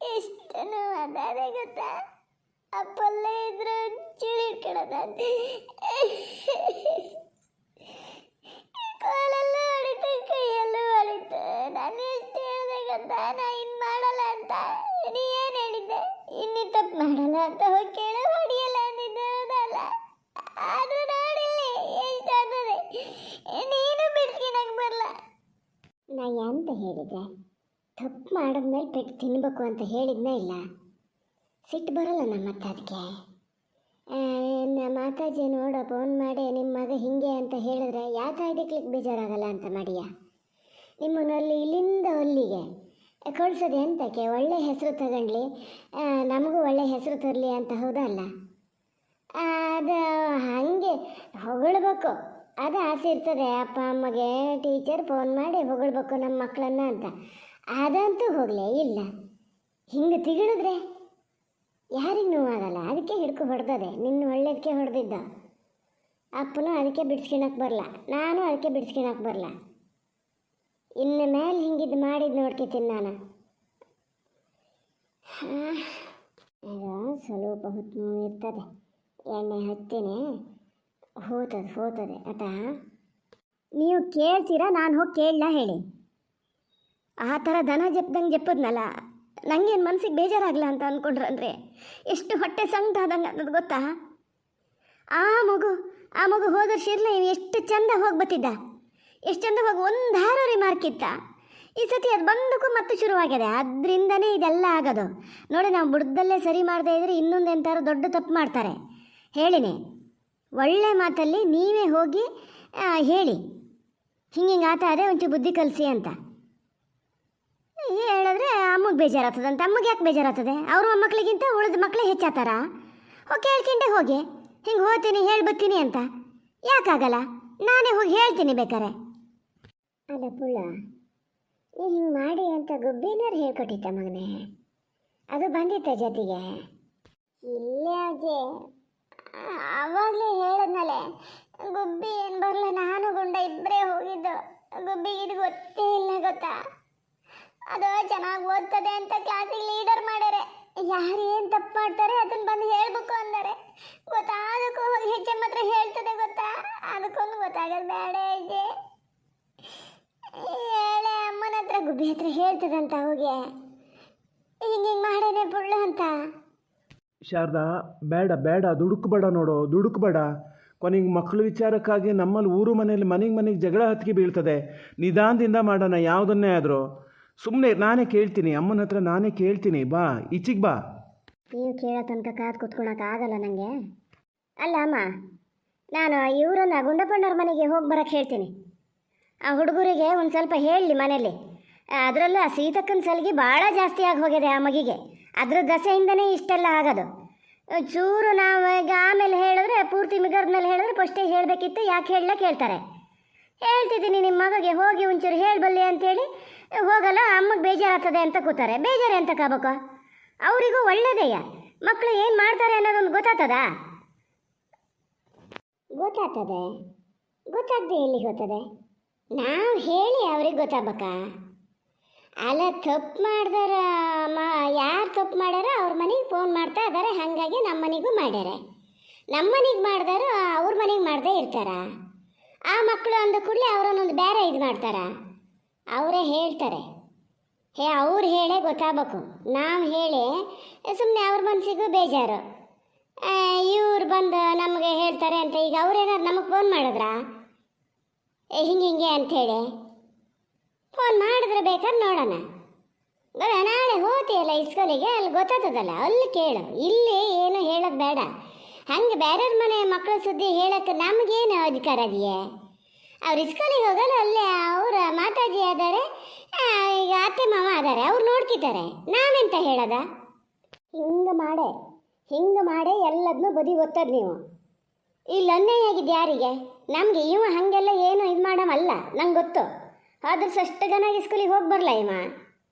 ಎಷ್ಟು ನೋವಾದರೆ ಗೊತ್ತಾ? ಅಪ್ಪಲ್ಲೇ ಇದ್ರು ಒಂಚೂರು ಇಟ್ಕೊಳ್ಳೋದ, ಕಾಲಲ್ಲೂ ಹೊಡಿತು, ಕೈಯಲ್ಲೂ ಹೊಡಿತು. ನಾನು ಎಷ್ಟು ಹೇಳಿದೆ ಗೊತ್ತಾ, ನಾ ಇನ್ನು ಮಾಡಲ್ಲ ಅಂತ. ನೀ ಏನು ಹೇಳಿದ್ದೆ? ಇನ್ನಿ ತಪ್ಪು ಮಾಡಲ್ಲ ಅಂತ ಹೋಗಿ ಕೇಳು, ಹೊಡಿಯಲ್ಲ ಅಂದಿದ್ದಲ್ಲ. ಆದರೂ ನೋಡಿಲ್ಲಿ ಎಷ್ಟಾಗ್ತದೆ, ನೀನು ಬಿಡ್ಸ್ಕೊಳಕ್ ಬರಲ್ಲ. ನಾ ಎಂತ ಹೇಳಿದೆ? ತಪ್ಪು ಮಾಡಿದ್ಮೇಲೆ ಪೆಟ್ಟು ತಿನ್ಬೇಕು ಅಂತ ಹೇಳಿದ್ನೇ ಇಲ್ಲ. ಸಿಟ್ಟು ಬರಲ್ಲ ನಮ್ಮ ಅತ್ತ. ಅದಕ್ಕೆ ಮಾತಾಜಿ ನೋಡ ಫೋನ್ ಮಾಡಿ ನಿಮ್ಮ ಮಗ ಹಿಂಗೆ ಅಂತ ಹೇಳಿದ್ರೆ ಯಾಕೆ ಇದಕ್ಕೆ ಬೇಜಾರಾಗಲ್ಲ ಅಂತ ಮಾಡಿಯ. ನಿಮ್ಮನ್ನಲ್ಲಿ ಇಲ್ಲಿಂದ ಅಲ್ಲಿಗೆ ಕಳಿಸೋದೆ ಅಂತಕ್ಕೆ? ಒಳ್ಳೆ ಹೆಸರು ತಗೊಂಡ್ಲಿ, ನಮಗೂ ಒಳ್ಳೆ ಹೆಸರು ತರಲಿ ಅಂತ, ಹೌದಲ್ಲ? ಅದು ಹಾಗೆ ಹೊಗಳ್ಬೇಕು, ಅದು ಆಸೆ ಇರ್ತದೆ ಅಪ್ಪ ಅಮ್ಮಗೆ. ಟೀಚರ್ ಫೋನ್ ಮಾಡಿ ಹೊಗಳ್ಬೇಕು ನಮ್ಮ ಮಕ್ಕಳನ್ನ ಅಂತ. ಅದಂತೂ ಹೋಗಲೇ ಇಲ್ಲ. ಹಿಂಗೆ ತಿಗಳಿದ್ರೆ ಯಾರಿಗೆ ನೋವಾಗಲ್ಲ. ಅದಕ್ಕೆ ಹಿಡ್ಕೊ ಹೊಡೆದದೆ, ನಿನ್ನ ಒಳ್ಳೇದಕ್ಕೆ ಹೊಡೆದಿದ್ದ. ಅಪ್ಪನೂ ಅದಕ್ಕೆ ಬಿಡ್ಸ್ಕೊಳಕ್ಕೆ ಬರಲ್ಲ, ನಾನು ಅದಕ್ಕೆ ಬಿಡ್ಸ್ಕೊಳಕ್ಕೆ ಬರಲ್ಲ. ಇನ್ನು ಮೇಲೆ ಹಿಂಗಿದ್ದು ಮಾಡಿದ್ದು ನೋಡ್ಕೊತೀನಿ ನಾನು. ಅದು ಸ್ವಲ್ಪ ಹೊತ್ತು ನೋವು ಇರ್ತದೆ, ಎಣ್ಣೆ ಹಚ್ತೀನಿ, ಹೋತದೆ ಆತಾ. ನೀವು ಕೇಳ್ತೀರಾ? ನಾನು ಹೋಗಿ ಕೇಳಲ್ಲ ಹೇಳಿ. ಆ ಥರ ದನ ಜಪ್ದಂಗೆ ಜಪ್ಪದ್ನಲ್ಲ, ನನಗೇನು ಮನಸ್ಸಿಗೆ ಬೇಜಾರಾಗಲ್ಲ ಅಂತ ಅಂದ್ಕೊಂಡ್ರಂದ್ರೆ ಎಷ್ಟು ಹೊಟ್ಟೆ ಸಂಕಟ ಆದಂಗೆ ಅನ್ನೋದು ಗೊತ್ತಾ? ಆ ಮಗು ಹೋದ ಶಿರ್ಲೆ ಎಷ್ಟು ಚಂದ ಹೋಗಿ ಬತ್ತಿದ್ದ, ಎಷ್ಟು ಚಂದ ಹೋಗಿ ಒಂದು ಹಾರೋರಿ ಮಾರ್ಕಿತ್ತ. ಈ ಸತಿ ಅದು ಬಂದಕ್ಕೂ ಮತ್ತೆ ಶುರುವಾಗಿದೆ. ಅದರಿಂದನೇ ಇದೆಲ್ಲ ಆಗೋದು ನೋಡಿ. ನಾವು ಬುಡದಲ್ಲೇ ಸರಿ ಮಾಡದೇ ಇದ್ರೆ ಇನ್ನೊಂದು ಎಂತಾರು ದೊಡ್ಡ ತಪ್ಪು ಮಾಡ್ತಾರೆ. ಹೇಳಿನಿ, ಒಳ್ಳೆ ಮಾತಲ್ಲಿ ನೀವೇ ಹೋಗಿ ಹೇಳಿ, ಹಿಂಗೆ ಆತ ಅದೇ ಒಂಚೂರು ಬುದ್ಧಿ ಕಲಿಸಿ ಅಂತ ಹೇಳಿದ್ರೆ ಅಮ್ಮಗೆ ಬೇಜಾರಾಗ್ತದಂತ. ಅಮ್ಮಗೆ ಯಾಕೆ ಬೇಜಾರಾಗ್ತದೆ? ಅವರು ಮಕ್ಕಳಿಗಿಂತ ಉಳಿದ ಮಕ್ಕಳೇ ಹೆಚ್ಚಾತಾರ. ಕೇಳ್ಕೊಂಡೆ ಹೋಗಿ, ಹಿಂಗೆ ಹೋಗ್ತೀನಿ ಹೇಳ್ಬತ್ತೀನಿ ಅಂತ ಯಾಕಾಗಲ್ಲ? ನಾನೇ ಹೋಗಿ ಹೇಳ್ತೀನಿ ಬೇಕಾರೆ. ಅಲ್ಲ ಪುಳ್ಳ, ನೀ ಹಿಂಗೆ ಮಾಡಿ ಅಂತ ಗುಬ್ಬಿನಾರು ಹೇಳ್ಕೊಟ್ಟಿತ್ತ ಮಗನೇ? ಅದು ಬಂದಿತ್ತ ಜೊತೆಗೆ? ಇಲ್ಲೇ ಅಜ್ಜಿ ಆವಾಗಲೇ ಹೇಳಿದ್ನಲೆ, ಗುಬ್ಬಿ ಏನು ಬರಲ್ಲ, ನಾನು ಗುಂಡ ಇಬ್ಬರೇ ಹೋಗಿದ್ದು. ಗುಬ್ಬಿಗೆ ಇದು ಗೊತ್ತೇ ಇಲ್ಲ ಗೊತ್ತಾ? ಅದು ಚೆನ್ನಾಗಿ ಓದ್ತದೆ ಅಂತ ಕ್ಲಾಸಿಗೆ ಲೀಡರ್ ಮಾಡ್ಯಾರೆ. ಯಾರು ಏನು ತಪ್ಪು ಮಾಡ್ತಾರೆ ಅದನ್ನು ಬಂದು ಹೇಳ್ಬೇಕು ಅಂದಾರೆ ಗೊತ್ತಾ? ಅದಕ್ಕೂ ಹೋಗಿ ಹೆಚ್ಚೆ ಮಾತ್ರ ಹೇಳ್ತದೆ ಗೊತ್ತಾ? ಅದಕ್ಕೊಂದು ಗೊತ್ತಾಗೋದು ಬೇಡ ಇದೆ. ಹೇಳೆ ಅಮ್ಮನ ಹತ್ರ, ಗುಬ್ಬಿ ಹತ್ರ ಹೇಳ್ತದಂತ ಹೋಗಿ ಹಿಂಗೆ ಮಾಡೇನೆ ಪುಳ್ಳು ಅಂತ. ಶಾರದಾ, ಬೇಡ ದುಡುಕ್ಬೇಡ ನೋಡು, ದುಡುಕ್ಬೇಡ. ಕೊನೆಗೆ ಮಕ್ಕಳ ವಿಚಾರಕ್ಕಾಗಿ ನಮ್ಮಲ್ಲಿ ಊರು ಮನೆಗೆ ಜಗಳ ಹತ್ತಿಗೆ ಬೀಳ್ತದೆ. ನಿಧಾನದಿಂದ ಮಾಡೋಣ ಯಾವುದನ್ನೇ ಆದರೂ. ಸುಮ್ಮನೆ ನಾನೇ ಕೇಳ್ತೀನಿ, ಅಮ್ಮನ ಹತ್ರ ನಾನೇ ಕೇಳ್ತೀನಿ. ಬಾ ಈಚಿಗೆ ಬಾ. ನೀವು ಕೇಳೋ ತನಕ ಕಾದು ಕೂತ್ಕೊಳಕ್ಕೆ ಆಗಲ್ಲ ನನಗೆ. ಅಲ್ಲ ಅಮ್ಮ, ನಾನು ಇವರನ್ನ ಗುಂಡಪ್ಪಣ್ಣವ್ರ ಮನೆಗೆ ಹೋಗಿ ಬರೋಕ್ಕೆ ಹೇಳ್ತೀನಿ. ಆ ಹುಡುಗರಿಗೆ ಒಂದು ಸ್ವಲ್ಪ ಹೇಳಲಿ ಮನೇಲಿ. ಅದರಲ್ಲೂ ಆ ಸೀತಕ್ಕನ ಸಲಿಗೆ ಭಾಳ ಜಾಸ್ತಿ ಆಗಿ ಹೋಗಿದೆ ಆ ಮಗಿಗೆ. ಅದ್ರ ದಸೆಯಿಂದನೇ ಇಷ್ಟೆಲ್ಲ ಆಗೋದು. ಚೂರು ನಾವು ಈಗ ಆಮೇಲೆ ಹೇಳಿದ್ರೆ, ಪೂರ್ತಿ ಮಿಗರ್ದ ಮೇಲೆ ಹೇಳಿದ್ರೆ ಫಸ್ಟೇ ಹೇಳಬೇಕಿತ್ತು. ಯಾಕೆ ಹೇಳಲ್ಲ ಕೇಳ್ತಾರೆ. ಹೇಳ್ತಿದ್ದೀನಿ ನಿಮ್ಮ ಮಗಗೆ ಹೋಗಿ ಒಂಚೂರು ಹೇಳಬಲ್ಲೆ ಅಂತೇಳಿ ಹೋಗಲ್ಲ. ಅಮ್ಮಗೆ ಬೇಜಾರಾಗ್ತದೆ ಅಂತ ಕೂತಾರೆ. ಬೇಜಾರು ಅಂತ ಕಾಬೇಕು? ಅವರಿಗೂ ಒಳ್ಳೇದಯ್ಯ, ಮಕ್ಕಳು ಏನು ಮಾಡ್ತಾರೆ ಅನ್ನೋದೊಂದು ಗೊತ್ತಾಗ್ತದ? ಗೊತ್ತಾಗದೆ ಎಲ್ಲಿ ಗೊತ್ತದೆ? ನಾವು ಹೇಳಿ ಅವ್ರಿಗೆ ಗೊತ್ತಾಗಬೇಕಾ? ಅಲ್ಲ, ತಪ್ಪು ಮಾಡ್ದಾರ ಯಾರು ತಪ್ಪು ಮಾಡ್ಯಾರ ಅವ್ರ ಮನೆಗೆ ಫೋನ್ ಮಾಡ್ತಾ ಇದ್ದಾರೆ. ಹಾಗಾಗಿ ನಮ್ಮ ಮನೆಗೂ ಮಾಡ್ಯಾರೆ. ನಮ್ಮ ಮನೆಗೆ ಮಾಡ್ದಾರು ಅವ್ರ ಮನೆಗೆ ಮಾಡದೇ ಇರ್ತಾರ? ಆ ಮಕ್ಕಳು ಅಂದ ಕೂಡಲೇ ಅವರನ್ನೊಂದು ಬೇರೆ ಇದು ಮಾಡ್ತಾರ? ಅವರೇ ಹೇಳ್ತಾರೆ. ಅವ್ರು ಹೇಳೇ ಗೊತ್ತಾಗಬೇಕು. ನಾವು ಹೇಳಿ ಸುಮ್ಮನೆ ಅವ್ರ ಮನಸ್ಸಿಗೂ ಬೇಜಾರು. ಇವ್ರು ಬಂದು ನಮಗೆ ಹೇಳ್ತಾರೆ ಅಂತ ಈಗ ಅವ್ರೇನಾದ್ರು ನಮಗೆ ಫೋನ್ ಮಾಡಿದ್ರಾ ಹಿಂಗೆ ಅಂಥೇಳಿ? ಫೋನ್ ಮಾಡಿದ್ರೆ ಬೇಕಾದ್ರೆ ನೋಡೋಣ. ನಾಳೆ ಹೋಗ್ತೀಯಲ್ಲ ಸ್ಕೂಲಿಗೆ, ಅಲ್ಲಿ ಗೊತ್ತಾಗ್ತದಲ್ಲ, ಅಲ್ಲಿ ಕೇಳು. ಇಲ್ಲಿ ಏನು ಹೇಳೋದು ಬೇಡ. ಹಂಗೆ ಬೇರೆಯವ್ರ ಮನೆ ಮಕ್ಕಳ ಸುದ್ದಿ ಹೇಳೋಕ್ಕೆ ನಮಗೇನು ಅಧಿಕಾರ ಇದೆಯೇ? ಅವ್ರು ಸ್ಕೂಲಿಗೆ ಹೋಗಲ್ಲ, ಅಲ್ಲೇ ಅವರ ಮಾತಾಜಿ ಅದಾರೆ, ಈಗ ಅತ್ತೆ ಮಾವ ಅದಾರೆ, ಅವ್ರು ನೋಡ್ಕಿತಾರೆ. ನಾವೆಂತ ಹೇಳೋದ? ಹಿಂಗೆ ಮಾಡೇ ಎಲ್ಲದನ್ನೂ ಬದಿ ಒತ್ತದ ನೀವು. ಇಲ್ಲಿ ಅನ್ಯಾಯ ಆಗಿದೆ ಯಾರಿಗೆ? ನಮಗೆ. ಇವ ಹಾಗೆಲ್ಲ ಏನು ಇದು ಮಾಡಮಲ್ಲ, ನಂಗೆ ಗೊತ್ತು. ಆದ್ರೆ ಅಷ್ಟು ಗನ ಸ್ಕೂಲಿಗೆ ಹೋಗಿ ಬರಲ್ಲ ಇವ.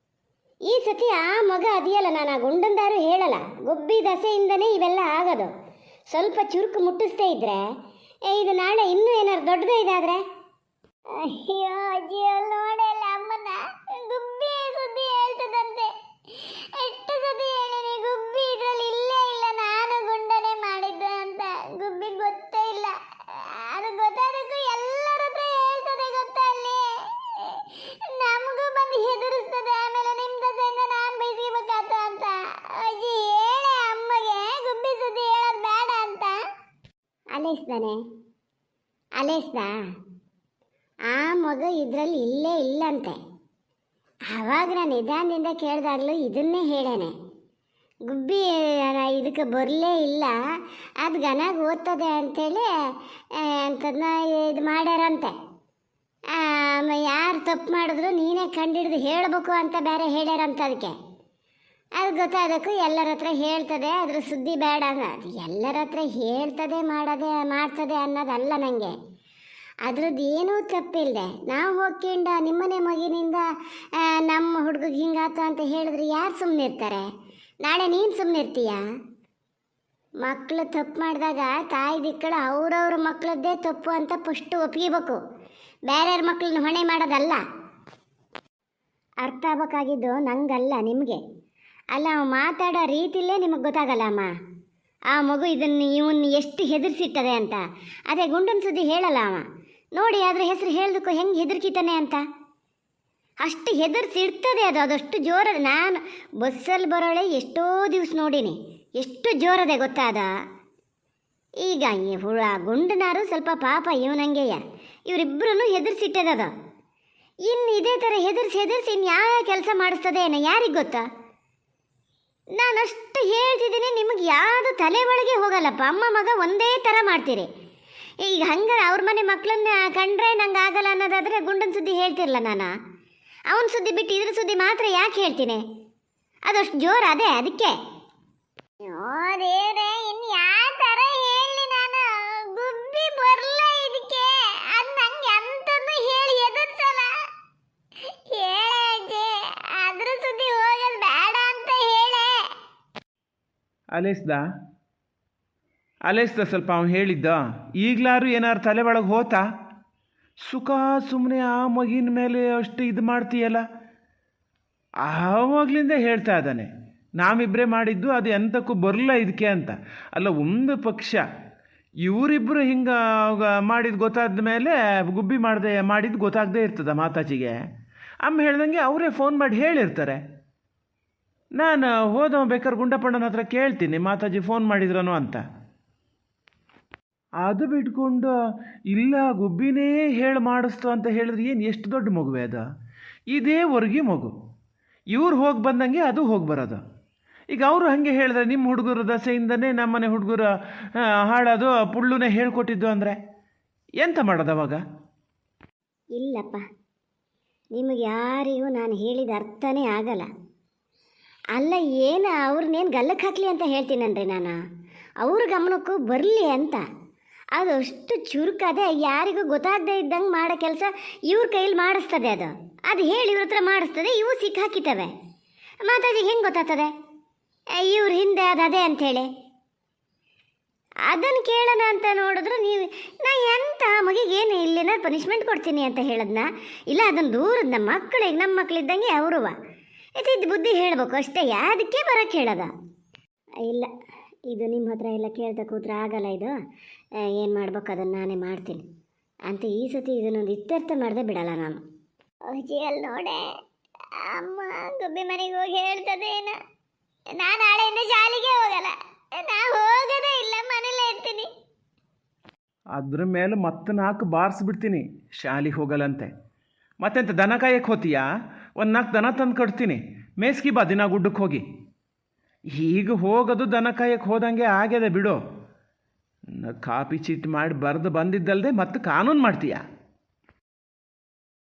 ಈ ಸತಿ ಆ ಮಗ ಅದೆಯಲ್ಲ, ನಾನು ಆ ಗುಂಡಂದಾರು ಹೇಳಲ್ಲ, ಗುಬ್ಬಿ ದಸೆಯಿಂದನೇ ಇವೆಲ್ಲ ಆಗೋದು. ಸ್ವಲ್ಪ ಚುರುಕು ಮುಟ್ಟಿಸ್ತೇ ಇದ್ರೆ ಇದು ನಾಳೆ ಇನ್ನೂ ಏನಾರು ದೊಡ್ಡದೇ ಇದಾದರೆ ಅಯ್ಯೋ ಅಜ್ಜಿ ಅಲ್ಲಿ ನೋಡಲ್ಲ ಅಮ್ಮನ ಗುಬ್ಬಿ ಸುದ್ದಿ ಹೇಳ್ತದಂತೆ. ಎಷ್ಟು ಸತಿ ಹೇಳಿನಿ ಗುಬ್ಬಿ ಇದ್ರಲ್ಲಿ ಇಲ್ಲೇ ಇಲ್ಲ, ನಾನು ಗುಂಡನೆ ಮಾಡಿದ್ದೆ ಅಂತ. ಗುಬ್ಬಿ ಗೊತ್ತೇ ಇಲ್ಲ, ಅದು ಗೊತ್ತಾದಕ್ಕೂ ಎಲ್ಲರ ಹತ್ರ ಹೇಳ್ತದೆ ಗೊತ್ತಾ. ಅಲ್ಲಿ ನಮಗೂ ಬಂದು ಹೆದರಿಸ್ತದೆ, ಆಮೇಲೆ ನಿಮ್ಮ ದಸೆಯಿಂದ ನಾನು ಬೈಸ್ಕೋಬೇಕಾತ ಅಂತ. ಅಜ್ಜಿ ಹೇಳೆ ಅಮ್ಮಗೆ ಗುಬ್ಬಿ ಸುದ್ದಿ ಹೇಳೋದು ಬೇಡ ಅಂತ. ಅಲೇಸ್ದಾನೆ ಅಲೇಸ್ದ ಆ ಮಗ ಇದರಲ್ಲಿ ಇಲ್ಲೇ ಇಲ್ಲಂತೆ. ಆವಾಗ ನಾನು ನಿಧಾನದಿಂದ ಕೇಳಿದಾಗಲೂ ಇದನ್ನೇ ಹೇಳೇನೆ, ಗುಬ್ಬಿ ಇದಕ್ಕೆ ಬರಲೇ ಇಲ್ಲ, ಅದು ಗನಾಗ ಓದ್ತದೆ ಅಂಥೇಳಿ ಅಂಥದನ್ನ ಇದು ಮಾಡ್ಯಾರಂತೆ. ಯಾರು ತಪ್ಪು ಮಾಡಿದ್ರು ನೀನೇ ಕಂಡಿಡ್ದು ಹೇಳಬೇಕು ಅಂತ ಬೇರೆ ಹೇಳ್ಯಾರಂತ. ಅದಕ್ಕೆ ಅದು ಗೊತ್ತಾದಕ್ಕೂ ಎಲ್ಲರ ಹತ್ರ ಹೇಳ್ತದೆ, ಅದ್ರ ಸುದ್ದಿ ಬೇಡ ಅದು ಎಲ್ಲರ ಹತ್ರ ಹೇಳ್ತದೆ ಮಾಡ್ತದೆ ಅನ್ನೋದಲ್ಲ. ನನಗೆ ಅದ್ರದ್ದು ಏನೂ ತಪ್ಪಿಲ್ಲದೆ ನಾವು ಹೋಗ್ಕೊಂಡು ನಿಮ್ಮನೆ ಮಗಿನಿಂದ ನಮ್ಮ ಹುಡುಗಿಗೆ ಹಿಂಗಾತು ಅಂತ ಹೇಳಿದ್ರೆ ಯಾರು ಸುಮ್ಮನೆ ಇರ್ತಾರೆ? ನಾಳೆ ನೀನು ಸುಮ್ಮನೆ ಇರ್ತೀಯ? ಮಕ್ಕಳು ತಪ್ಪು ಮಾಡಿದಾಗ ತಾಯಿ ದಿಕ್ಕಳು ಅವ್ರವ್ರ ಮಕ್ಕಳದ್ದೇ ತಪ್ಪು ಅಂತ ಫಸ್ಟು ಒಪ್ಪಿಬೇಕು, ಬೇರೆಯವ್ರ ಮಕ್ಕಳನ್ನ ಹೊಣೆ ಮಾಡೋದಲ್ಲ. ಅರ್ಥ ಆಗ್ಬೇಕಾಗಿದ್ದು ನಂಗಲ್ಲ, ನಿಮಗೆ. ಅಲ್ಲ, ಅವ ಮಾತಾಡೋ ರೀತಿಲೇ ನಿಮಗೆ ಗೊತ್ತಾಗಲ್ಲ ಅಮ್ಮ. ಆ ಮಗು ಇವನ್ನ ಎಷ್ಟು ಹೆದರ್ಸಿಟ್ಟದೆ ಅಂತ. ಅದೇ ಗುಂಡನ ಸುದ್ದಿ ಹೇಳಲ್ಲ ಅವ. ನೋಡಿ ಅದ್ರ ಹೆಸರು ಹೇಳೋದಕ್ಕೂ ಹೆಂಗೆ ಹೆದರ್ಕಿತಾನೆ ಅಂತ. ಅಷ್ಟು ಹೆದರ್ಸಿಡ್ತದೆ ಅದು, ಅದಷ್ಟು ಜೋರದ. ನಾನು ಬಸ್ಸಲ್ಲಿ ಬರೋಳೆ ಎಷ್ಟೋ ದಿವಸ ನೋಡೀನಿ, ಎಷ್ಟು ಜೋರದೆ ಗೊತ್ತಾದ. ಈಗ ಗುಂಡನಾರು ಸ್ವಲ್ಪ ಪಾಪ ಇವನಂಗೆಯ, ಇವರಿಬ್ಬರೂ ಹೆದರ್ಸಿಟ್ಟದದ. ಇನ್ನು ಇದೇ ಥರ ಹೆದರ್ಸಿ ಇನ್ನು ಯಾವ ಕೆಲಸ ಮಾಡಿಸ್ತದೆ ಏನೋ ಯಾರಿಗೆ ಗೊತ್ತಾ? ನಾನಷ್ಟು ಹೇಳ್ತಿದ್ದೀನಿ, ನಿಮಗೆ ಯಾವುದು ತಲೆ ಒಳಗೆ ಹೋಗಲ್ಲಪ್ಪ. ಅಮ್ಮ ಮಗ ಒಂದೇ ಥರ ಮಾಡ್ತೀರಿ. ಈಗ ಹಂಗಾರೆ ಅವ್ರ ಮನೆ ಮಕ್ಕಳನ್ನ ಕಂಡ್ರೆ ನಂಗೆ ಆಗಲ್ಲ ಅನ್ನೋದಾದರೆ ಗುಂಡನ ಸುದ್ದಿ ಹೇಳ್ತಿರಲ್ಲ ನಾನು. ಅವನ ಸುದ್ದಿ ಬಿಟ್ಟು ಇದ್ರ ಸುದ್ದಿ ಮಾತ್ರ ಯಾಕೆ ಹೇಳ್ತೀನಿ? ಅದಷ್ಟು ಜೋರು ಅದೇ, ಅದಕ್ಕೆ. ದೇವ್ರೆ, ಇನ್ನು ಯಾವ ಥರ ಹೇಳಿ ನಾನು? ಗುಬ್ಬಿ ಬರಲ್ಲ ಇದಕ್ಕೆ, ಅದು ನಂಗೆ ಅಂತಂದು ಹೇಳಿ ಎದುರ್ಸಲ್ಲ. ಹೇಳೆ ಅಜ್ಜಿ, ಅದ್ರ ಸುದ್ದಿ ಹೋಗೋದು ಬೇಡ ಅಂತ ಹೇಳೆ. ಅಲೇಸ್ದ ಸ್ವಲ್ಪ ಅವ್ನು ಹೇಳಿದ್ದ. ಈಗಲಾರು ಏನಾರು ತಲೆ ಒಳಗೆ ಹೋತಾ? ಸುಖ ಸುಮ್ಮನೆ ಆ ಮಗಿನ ಮೇಲೆ ಅಷ್ಟು ಇದು ಮಾಡ್ತೀಯಲ್ಲ. ಆವಾಗಲಿಂದ ಹೇಳ್ತಾ ಇದ್ದಾನೆ, ನಾವಿಬ್ಬರೇ ಮಾಡಿದ್ದು, ಅದು ಎಂತಕ್ಕೂ ಬರಲ್ಲ ಇದಕ್ಕೆ ಅಂತ. ಅಲ್ಲ, ಒಂದು ಪಕ್ಷ ಇವರಿಬ್ಬರು ಹಿಂಗೆ ಮಾಡಿದ್ದು ಗೊತ್ತಾದ ಮೇಲೆ ಗುಬ್ಬಿ ಮಾಡಿದ್ದು ಗೊತ್ತಾಗದೇ ಇರ್ತದ ಮಾತಾಚಿಗೆ. ಅಮ್ಮ ಹೇಳ್ದಂಗೆ ಅವರೇ ಫೋನ್ ಮಾಡಿ ಹೇಳಿರ್ತಾರೆ. ನಾನು ಹೋದವ ಬೇಕಾದ್ರೆ ಗುಂಡಪ್ಪಣ್ಣನ ಹತ್ರ ಕೇಳ್ತೀನಿ, ಮಾತಾಜಿ ಫೋನ್ ಮಾಡಿದ್ರನು ಅಂತ. ಅದು ಬಿಟ್ಕೊಂಡು ಇಲ್ಲ ಗುಬ್ಬಿನೇ ಹೇಳಿ ಮಾಡಿಸ್ತು ಅಂತ ಹೇಳಿದ್ರೆ ಏನು ಎಷ್ಟು ದೊಡ್ಡ ಮಗುವೆ ಅದು? ಇದೇ ವರ್ಗಿ ಮಗು. ಇವ್ರು ಹೋಗಿ ಬಂದಂಗೆ ಅದು ಹೋಗಿ ಬರೋದು. ಈಗ ಅವರು ಹಾಗೆ ಹೇಳಿದ್ರೆ ನಿಮ್ಮ ಹುಡುಗರ ದಸೆಯಿಂದನೇ ನಮ್ಮನೆ ಹುಡುಗರು ಹಾಳೋದು ಪುಳ್ಳುನೇ ಹೇಳ್ಕೊಟ್ಟಿದ್ದು ಅಂದರೆ ಎಂತ ಮಾಡೋದು ಅವಾಗ? ಇಲ್ಲಪ್ಪ, ನಿಮಗೆ ಯಾರಿಗೂ ನಾನು ಹೇಳಿದ ಅರ್ಥನೇ ಆಗಲ್ಲ. ಅಲ್ಲ, ಏನು ಅವ್ರನ್ನೇನು ಗಲ್ಲಕ್ಕೆ ಹಾಕಲಿ ಅಂತ ಹೇಳ್ತೀನನ್ರಿ ನಾನು. ಅವ್ರ ಗಮನಕ್ಕೂ ಬರಲಿ ಅಂತ. ಅದು ಅಷ್ಟು ಚುರುಕದೆ, ಯಾರಿಗೂ ಗೊತ್ತಾಗದೇ ಇದ್ದಂಗೆ ಮಾಡೋ ಕೆಲಸ ಇವ್ರ ಕೈಲಿ ಮಾಡಿಸ್ತದೆ. ಅದು ಹೇಳಿ ಇವ್ರ ಹತ್ರ ಮಾಡಿಸ್ತದೆ, ಇವು ಸಿಕ್ಕಾಕಿತವೆ. ಮಾತಾಜಿಗೆ ಹೆಂಗೆ ಗೊತ್ತಾಗ್ತದೆ ಇವ್ರ ಹಿಂದೆ ಅದೇ ಅಂಥೇಳಿ? ಅದನ್ನು ಕೇಳೋಣ ಅಂತ ನೋಡಿದ್ರೆ ನಾ ಎಂತ ಮಗಿಗೆ ಏನು ಇಲ್ಲೇನಾದ್ರು ಪನಿಷ್ಮೆಂಟ್ ಕೊಡ್ತೀನಿ ಅಂತ ಹೇಳದ್ನ? ಇಲ್ಲ, ಅದನ್ನು ದೂರದ ನಮ್ಮ ಮಕ್ಕಳಿದ್ದಂಗೆ ಅವರುವ ಇದು ಬುದ್ಧಿ ಹೇಳಬೇಕು ಅಷ್ಟೇ, ಅದಕ್ಕೆ ಬರೋಕ್ಕೆ ಹೇಳೋದ. ಇಲ್ಲ, ಇದು ನಿಮ್ಮ ಹತ್ರ ಎಲ್ಲ ಕೇಳ್ತಾ ಕೂತ್ರೆ ಆಗಲ್ಲ. ಇದು ಏನು ಮಾಡ್ಬೇಕು ಅದನ್ನು ನಾನೇ ಮಾಡ್ತೀನಿ ಅಂತ ಈ ಸತಿ ಇದನ್ನೊಂದು ಇತ್ಯರ್ಥ ಮಾಡದೆ ಬಿಡಲ್ಲ ನಾನು. ಅಜ್ಜಿ ಅಲ್ಲಿ ನೋಡೆ, ಅಮ್ಮ ಗುಬ್ಬಿ ಮನೆಗೆ ಹೋಗಿ ಹೇಳ್ತದೆ ಏನು? ನಾನು ನಾಳೆಯಿಂದ ಶಾಲೆಗೆ ಹೋಗಲ್ಲ, ನಾ ಹೋಗೋದೇ ಇಲ್ಲ, ಮನೇಲೇ ಇರ್ತೀನಿ. ಅದ್ರ ಮೇಲೆ ಮತ್ತೆ 4 ಬಾರಿಸ್ಬಿಡ್ತೀನಿ ಶಾಲೆಗೆ ಹೋಗಲ್ಲಂತೆ. ಮತ್ತೆಂತ ದನ ಕಾಯಕ್ಕೆ ಹೋತೀಯಾ? ಒಂದು 4 ದನ ತಂದು ಕಟ್ತೀನಿ, ಮೇಸ್ಕಿ ಬಾ ದಿನ ಗುಡ್ಡಕ್ಕೆ ಹೋಗಿ. ಈಗ ಹೋಗೋದು ದನ ಕಾಯಕ್ಕೆ ಹೋದಂಗೆ ಆಗ್ಯದೆ ಬಿಡು. ಕಾಪಿ ಚೀಟ್ ಮಾಡಿ ಬರೆದು ಬಂದಿದ್ದಲ್ದೆ ಮತ್ತೆ ಕಾನೂನು ಮಾಡ್ತೀಯಾ?